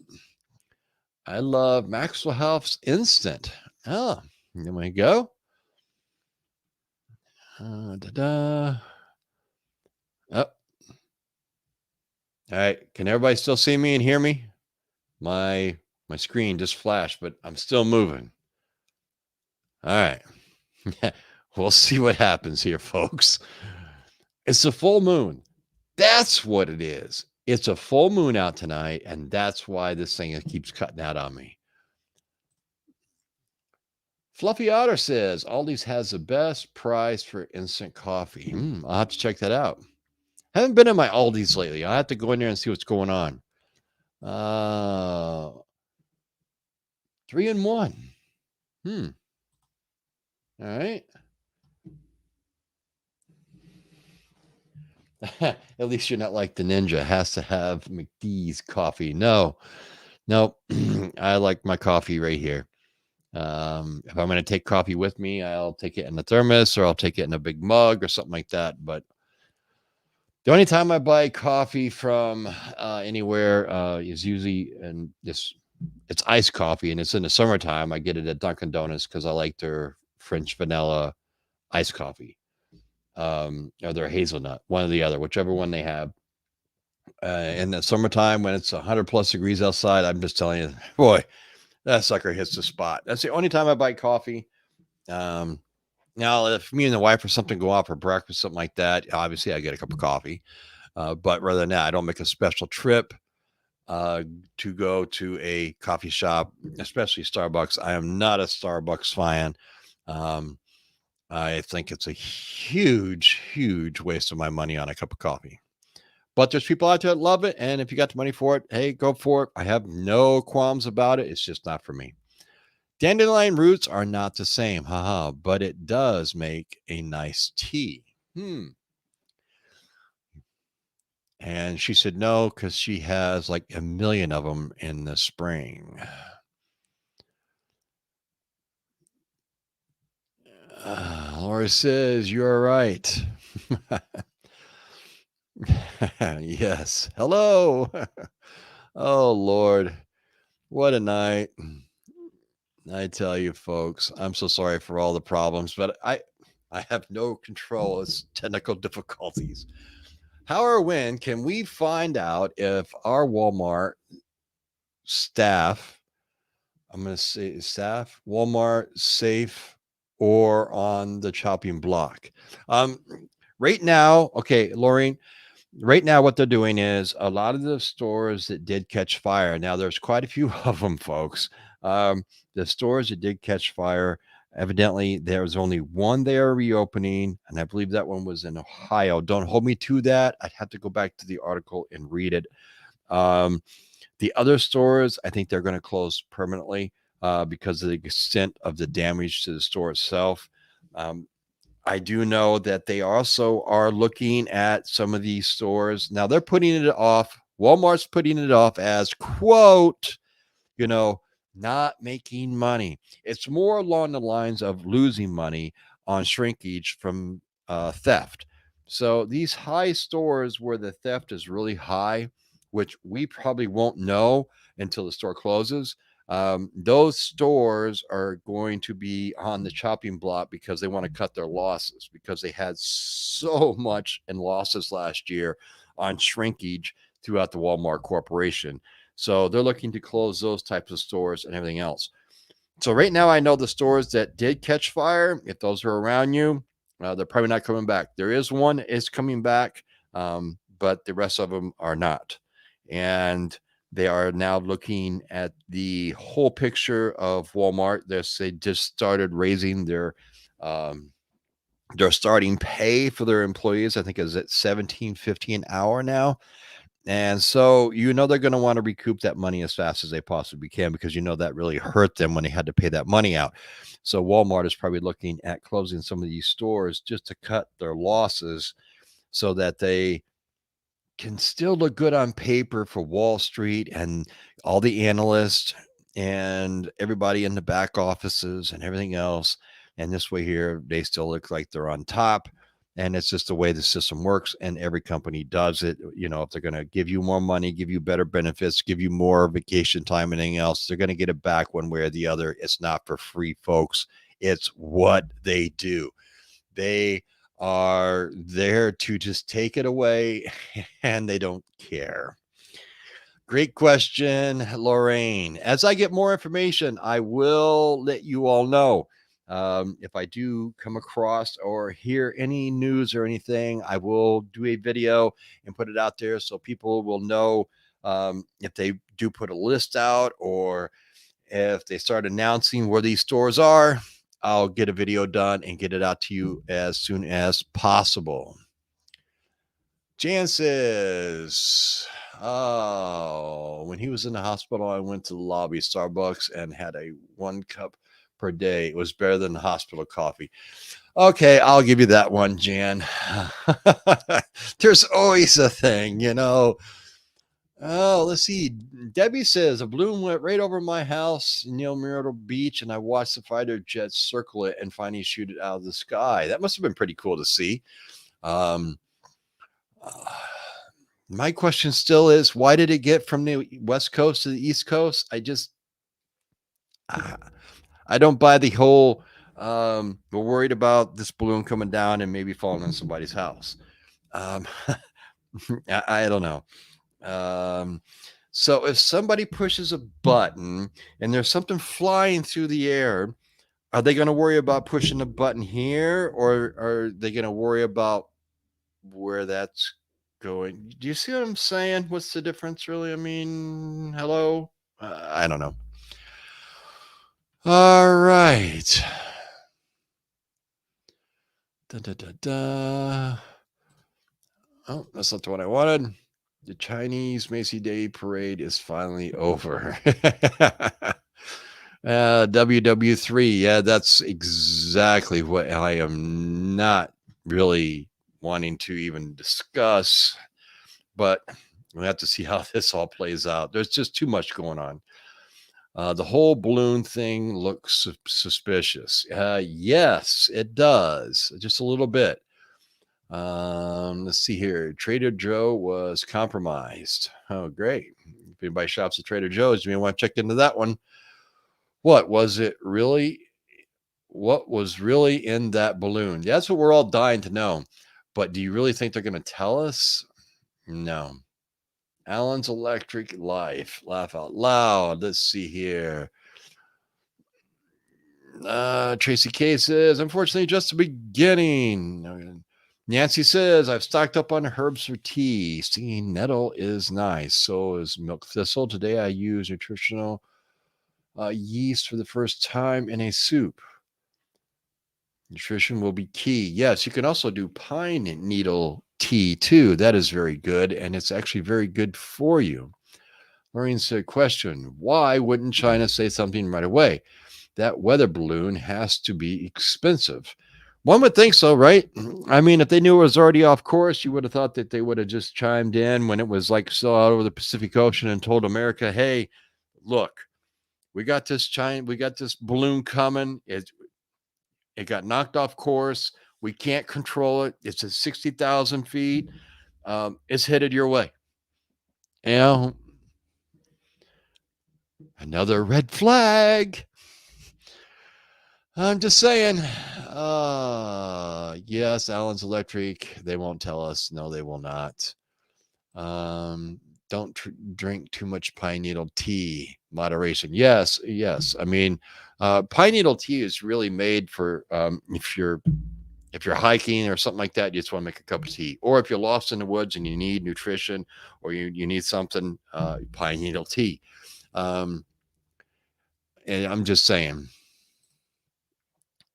I love Maxwell Health's Instant. Oh, there we go. Da-da. Oh, all right. Can everybody still see me and hear me? My screen just flashed, but I'm still moving. All right. We'll see what happens here, folks. It's a full moon. That's what it is. It's a full moon out tonight, and that's why this thing keeps cutting out on me. Fluffy Otter says Aldi's has the best price for instant coffee. I'll have to check that out. Haven't been in my Aldi's lately. I'll have to go in there and see what's going on. 3-in-1. All right. At least you're not like the ninja has to have McDee's coffee. No, no, I like my coffee right here. If I'm going to take coffee with me, I'll take it in a thermos or I'll take it in a big mug or something like that. But the only time I buy coffee from anywhere is usually in this. It's iced coffee, and it's in the summertime. I get it at Dunkin' Donuts because I like their French vanilla iced coffee, or their hazelnut, one or the other, whichever one they have. In the summertime, when it's 100 plus degrees outside, I'm just telling you, boy, that sucker hits the spot. That's the only time I buy coffee. Um, Now, if me and the wife or something go out for breakfast, something like that, obviously I get a cup of coffee. But rather than that, I don't make a special trip to go to a coffee shop, especially Starbucks. I am not a Starbucks fan. Um, I think it's a huge, huge waste of my money on a cup of coffee. But there's people out there that love it. And if you got the money for it, hey, go for it. I have no qualms about it. It's just not for me. Dandelion roots are not the same, haha, but it does make a nice tea. And she said no, because she has like a million of them in the spring. Laura says, you're right. Yes. Hello. Oh, Lord. What a night. I tell you, folks, I'm so sorry for all the problems, but I have no control. It's technical difficulties. How or when can we find out if our Walmart staff, I'm going to say staff, Walmart safe or on the chopping block? Um, right now, okay, Laureen, right now what they're doing is a lot of the stores that did catch fire. Now there's quite a few of them, folks. The stores that did catch fire, evidently there was only one they are reopening, and I believe that one was in Ohio. Don't hold me to that. I'd have to go back to the article and read it. um, the other stores, I think they're going to close permanently because of the extent of the damage to the store itself. um, I do know that they also are looking at some of these stores. Now they're putting it off. Walmart's putting it off as quote, you know, not making money. It's more along the lines of losing money on shrinkage from theft. So these high stores where the theft is really high, which we probably won't know until the store closes, those stores are going to be on the chopping block because they want to cut their losses because they had so much in losses last year on shrinkage throughout the Walmart Corporation. So they're looking to close those types of stores and everything else. So right now, I know the stores that did catch fire, if those are around you, they're probably not coming back. There is one is coming back, but the rest of them are not. And they are now looking at the whole picture of Walmart. They just started raising um, their starting pay for their employees. I think is at $17.50 an hour now. And so, they're going to want to recoup that money as fast as they possibly can because that really hurt them when they had to pay that money out. So Walmart is probably looking at closing some of these stores just to cut their losses so that they can still look good on paper for Wall Street and all the analysts and everybody in the back offices and everything else. And this way here, they still look like they're on top. And it's just the way the system works. And every company does it. If they're going to give you more money, give you better benefits, give you more vacation time and anything else, they're going to get it back one way or the other. It's not for free, folks. It's what they do. They are there to just take it away and they don't care. Great question, Lorraine. As I get more information, I will let you all know. If I do come across or hear any news or anything, I will do a video and put it out there so people will know if they do put a list out or if they start announcing where these stores are. I'll get a video done and get it out to you as soon as possible. Jan says, oh, when he was in the hospital, I went to the lobby Starbucks and had a 1 cup per day. It was better than the hospital coffee. Okay, I'll give you that one, Jan. There's always a thing. Oh, let's see. Debbie says a balloon went right over my house in Myrtle Beach, and I watched the fighter jets circle it and finally shoot it out of the sky. That must have been pretty cool to see. Um, uh, my question still is, why did it get from the West Coast to the East Coast? I I don't buy the whole. We're worried about this balloon coming down and maybe falling on somebody's house. Um, I don't know. Um, so if somebody pushes a button and there's something flying through the air, are they going to worry about pushing the button here or are they going to worry about where that's going? Do you see what I'm saying? What's the difference, really? I mean, hello? I don't know. All right. Da, da, da, da. Oh, that's not the one I wanted. The Chinese Macy Day parade is finally over. WW3. Yeah, that's exactly what I am not really wanting to even discuss, but we have to see how this all plays out. There's just too much going on. The whole balloon thing looks suspicious. Yes, it does. Just a little bit. Let's see here. Trader Joe was compromised. Oh, great. If anybody shops at Trader Joe's, you may want to check into that one. What was it really? What was really in that balloon? That's what we're all dying to know. But do you really think they're going to tell us? No. Alan's Electric Life. Laugh out loud. Let's see here. Tracy K says, unfortunately, just the beginning. Nancy says, I've stocked up on herbs for tea. Stinging nettle is nice. So is milk thistle. Today I use nutritional yeast for the first time in a soup. Nutrition will be key. Yes, you can also do pine needle tea too. That is very good. And it's actually very good for you. Maureen said, question, why wouldn't China say something right away? That weather balloon has to be expensive. One would think so, right? I mean, if they knew it was already off course, you would have thought that they would have just chimed in when it was like still out over the Pacific Ocean and told America, hey, look, we got this balloon coming. It got knocked off course. We can't control it. It's at 60,000 feet. It's headed your way. Another red flag. I'm just saying. Yes, Allen's Electric. They won't tell us. No, they will not. Don't drink too much pine needle tea. Moderation. Yes, yes. I mean, pine needle tea is really made for if you're hiking or something like that. You just want to make a cup of tea, or if you're lost in the woods and you need nutrition or you need something, pine needle tea. And I'm just saying.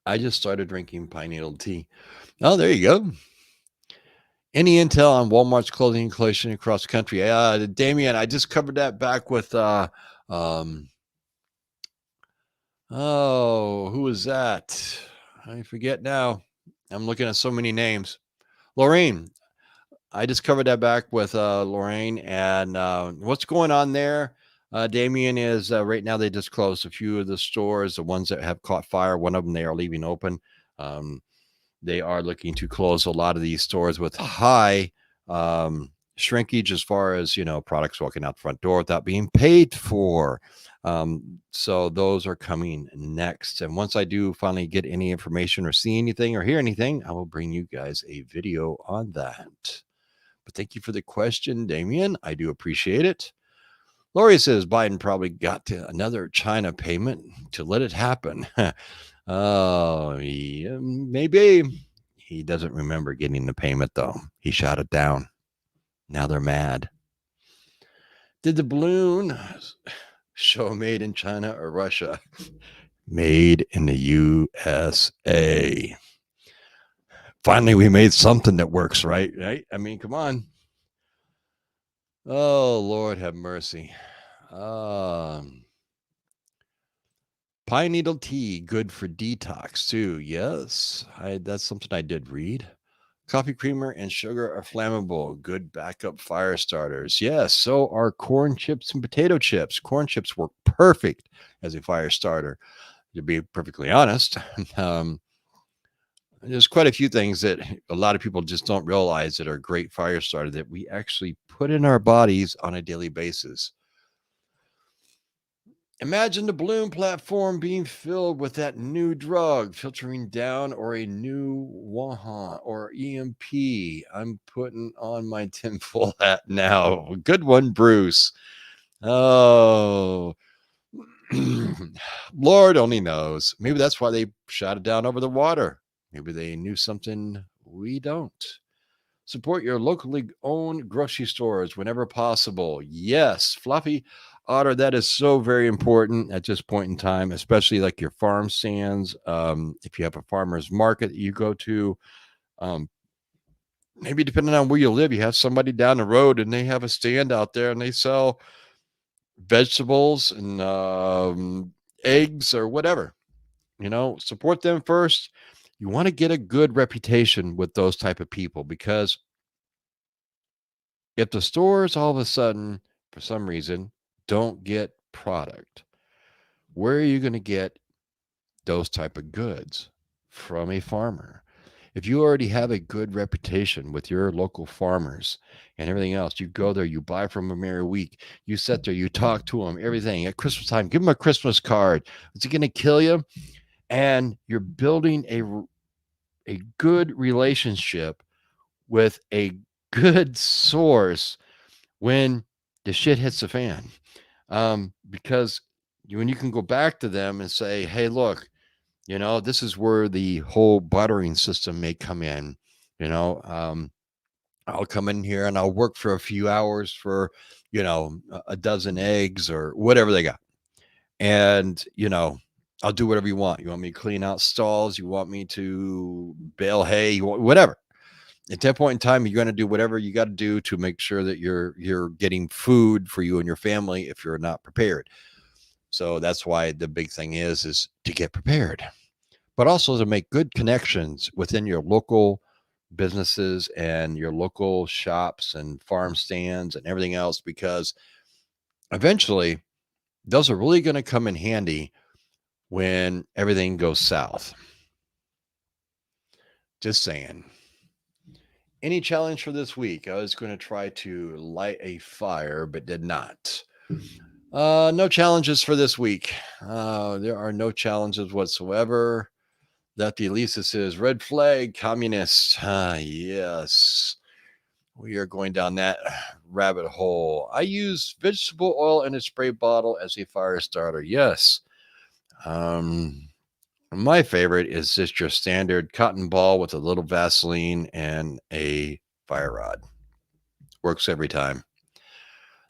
I just started drinking pine needle tea. Oh, there you go. Any intel on Walmart's clothing inflation across the country? Damien, I just covered that back with um who was that? I forget now. I'm looking at so many names. Lorraine. I just covered that back with Lorraine, and what's going on there, Damien, is right now they just closed a few of the stores, the ones that have caught fire. One of them they are leaving open. Um, they are looking to close a lot of these stores with high shrinkage as far as, products walking out the front door without being paid for. So those are coming next. And once I do finally get any information or see anything or hear anything, I will bring you guys a video on that. But thank you for the question, Damien. I do appreciate it. Lori says Biden probably got to another China payment to let it happen. Oh, yeah, maybe. He doesn't remember getting the payment, though. He shot it down. Now they're mad. Did the balloon show made in China or Russia? Made in the USA. Finally, we made something that works, right? Right? I mean, come on. Oh, Lord have mercy. Pine needle tea, good for detox too. Yes, that's something I did read. Coffee creamer and sugar are flammable, good backup fire starters. Yes, so are corn chips and potato chips. Corn chips work perfect as a fire starter, to be perfectly honest. um, there's quite a few things that a lot of people just don't realize that are great fire starter that we actually put in our bodies on a daily basis. Imagine the balloon platform being filled with that new drug filtering down, or a new Wahan or EMP. I'm putting on my tinfoil hat now. Good one, Bruce. Oh, Lord only knows. Maybe that's why they shot it down over the water. Maybe they knew something we don't. Support your locally owned grocery stores whenever possible. Yes, Fluffy Otter, that is so very important at this point in time, especially like your farm stands. If you have a farmer's market that you go to, um, maybe depending on where you live, you have somebody down the road and they have a stand out there and they sell vegetables and eggs or whatever. Support them first. You want to get a good reputation with those type of people, because if the stores all of a sudden, for some reason, don't get product, where are you going to get those type of goods? From a farmer. If you already have a good reputation with your local farmers and everything else, you go there, you buy from them every week, you sit there, you talk to them, everything. At Christmas time, give them a Christmas card. Is it going to kill you? And you're building a good relationship with a good source when the shit hits the fan. Because when you can go back to them and say, hey, look, this is where the whole buttering system may come in. I'll come in here and I'll work for a few hours for, a dozen eggs or whatever they got. And, I'll do whatever you want. You want me to clean out stalls? You want me to bale hay? Whatever. At that point in time, you're going to do whatever you got to do to make sure that you're getting food for you and your family if you're not prepared. So that's why the big thing is to get prepared, but also to make good connections within your local businesses and your local shops and farm stands and everything else, because eventually those are really going to come in handy when everything goes south. Just saying. Any challenge for this week? I was going to try to light a fire, but did not. No challenges for this week. There are no challenges whatsoever. Lefty Lisa says, red flag, communists. Yes. We are going down that rabbit hole. I use vegetable oil in a spray bottle as a fire starter. Yes. My favorite is just your standard cotton ball with a little Vaseline and a fire rod. Works every time.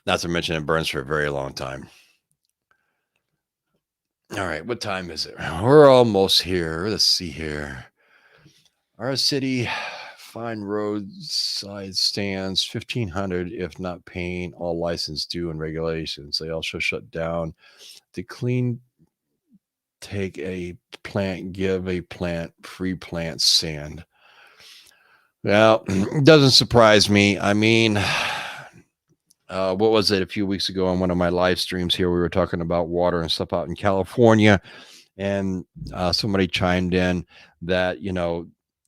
Not to mention it burns for a very long time. All right, what time is it? We're almost here. Let's see here. Our city fine roadside stands 1,500 if not paying all license due and regulations. They also shut down the clean take a plant, give a plant free plant sand. Well, it doesn't surprise me. I mean, what was it a few weeks ago on one of my live streams here? We were talking about water and stuff out in California, and somebody chimed in that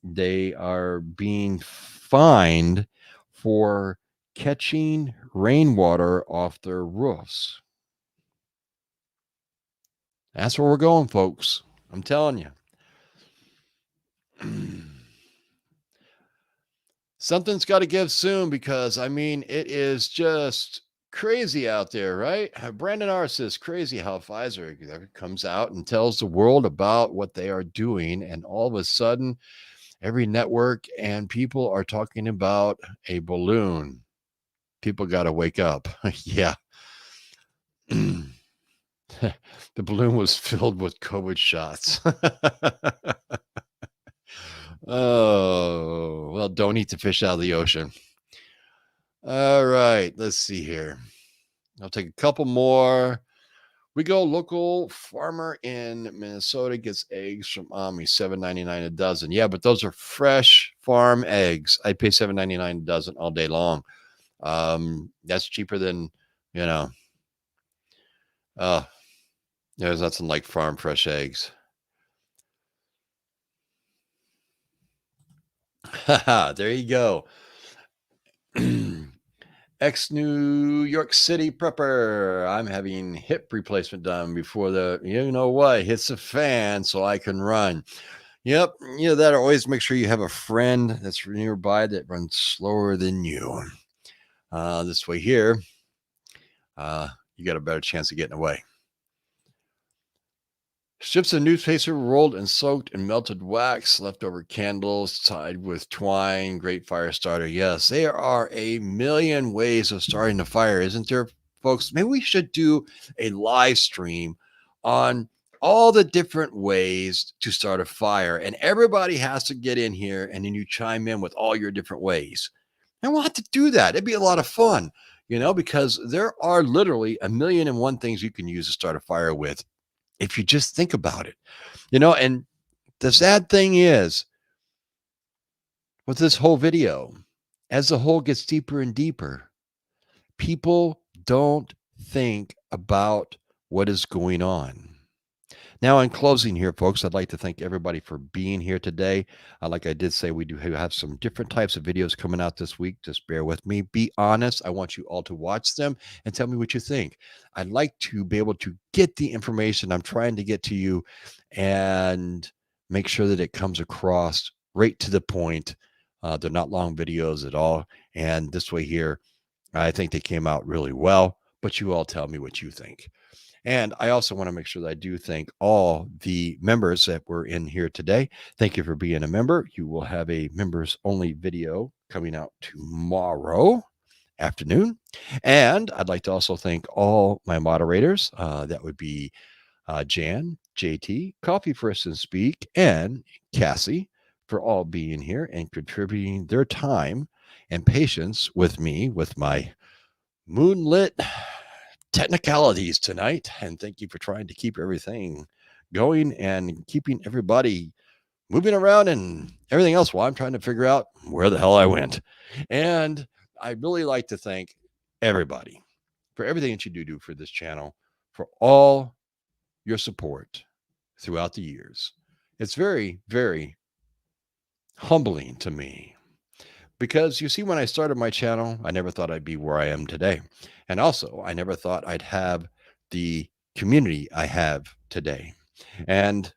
they are being fined for catching rainwater off their roofs. That's where we're going, folks. I'm telling you. Something's got to give soon because I mean it is just crazy out there, right? Brandon R says crazy how Pfizer comes out and tells the world about what they are doing, and all of a sudden, every network and people are talking about a balloon. People got to wake up. Yeah. The balloon was filled with COVID shots. Oh, well, don't eat the fish out of the ocean. All right, let's see here. I'll take a couple more. We go local farmer in Minnesota gets eggs from Ami, $7.99 a dozen. Yeah, but those are fresh farm eggs. I pay $7.99 a dozen all day long. That's cheaper than, you know, uh, there's nothing like farm fresh eggs. There you go. Ex-New York City prepper. I'm having hip replacement done before the hits the fan so I can run. Yep, that always make sure you have a friend that's nearby that runs slower than you. This way here, you got a better chance of getting away. Strips of newspaper rolled and soaked in melted wax, leftover candles tied with twine, great fire starter. Yes, there are a million ways of starting a fire, isn't there, folks? Maybe we should do a live stream on all the different ways to start a fire, and everybody has to get in here, and then you chime in with all your different ways. And we'll have to do that. It'd be a lot of fun, because there are literally a million and one things you can use to start a fire with if you just think about it, and the sad thing is with this whole video, as the hole gets deeper and deeper, people don't think about what is going on. Now, in closing here, folks, I'd like to thank everybody for being here today. Like I did say, we do have some different types of videos coming out this week. Just bear with me. Be honest. I want you all to watch them and tell me what you think. I'd like to be able to get the information I'm trying to get to you and make sure that it comes across right to the point. They're not long videos at all. And this way here, I think they came out really well, but you all tell me what you think. And I also want to make sure that I do thank all the members that were in here today. Thank you for being a member. You will have a members only video coming out tomorrow afternoon. And I'd like to also thank all my moderators. That would be Jan, JT, Coffee First and Speak, and Cassie for all being here and contributing their time and patience with me with my moonlit technicalities tonight. And thank you for trying to keep everything going and keeping everybody moving around and everything else while I'm trying to figure out where the hell I went. And I really like to thank everybody for everything that you do for this channel, for all your support throughout the years. It's very, very humbling to me. Because you see, when I started my channel, I never thought I'd be where I am today. And also, I never thought I'd have the community I have today. And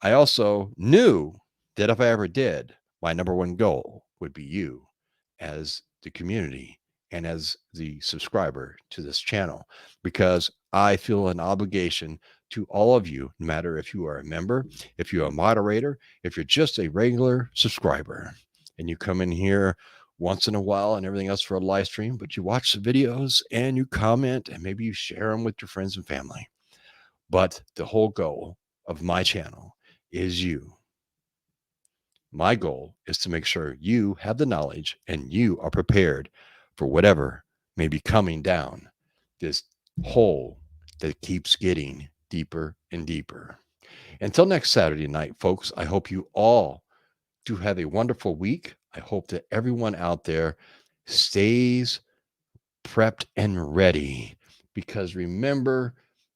I also knew that if I ever did, my number one goal would be you as the community and as the subscriber to this channel, because I feel an obligation to all of you, no matter if you are a member, if you're a moderator, if you're just a regular subscriber and you come in here once in a while and everything else for a live stream, but you watch the videos and you comment and maybe you share them with your friends and family. But the whole goal of my channel is you. My goal is to make sure you have the knowledge and you are prepared for whatever may be coming down this hole that keeps getting deeper and deeper. Until next Saturday night, folks, I hope you all do have a wonderful week. I hope that everyone out there stays prepped and ready because remember,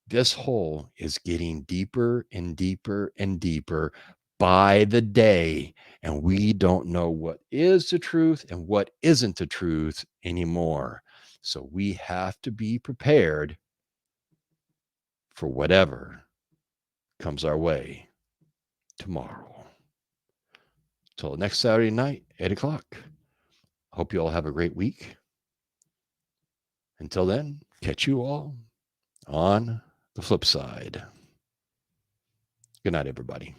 this hole is getting deeper and deeper and deeper by the day. And we don't know what is the truth and what isn't the truth anymore. So we have to be prepared for whatever comes our way tomorrow. Till next Saturday night, 8 o'clock. Hope you all have a great week. Until then, catch you all on the flip side. Good night, everybody.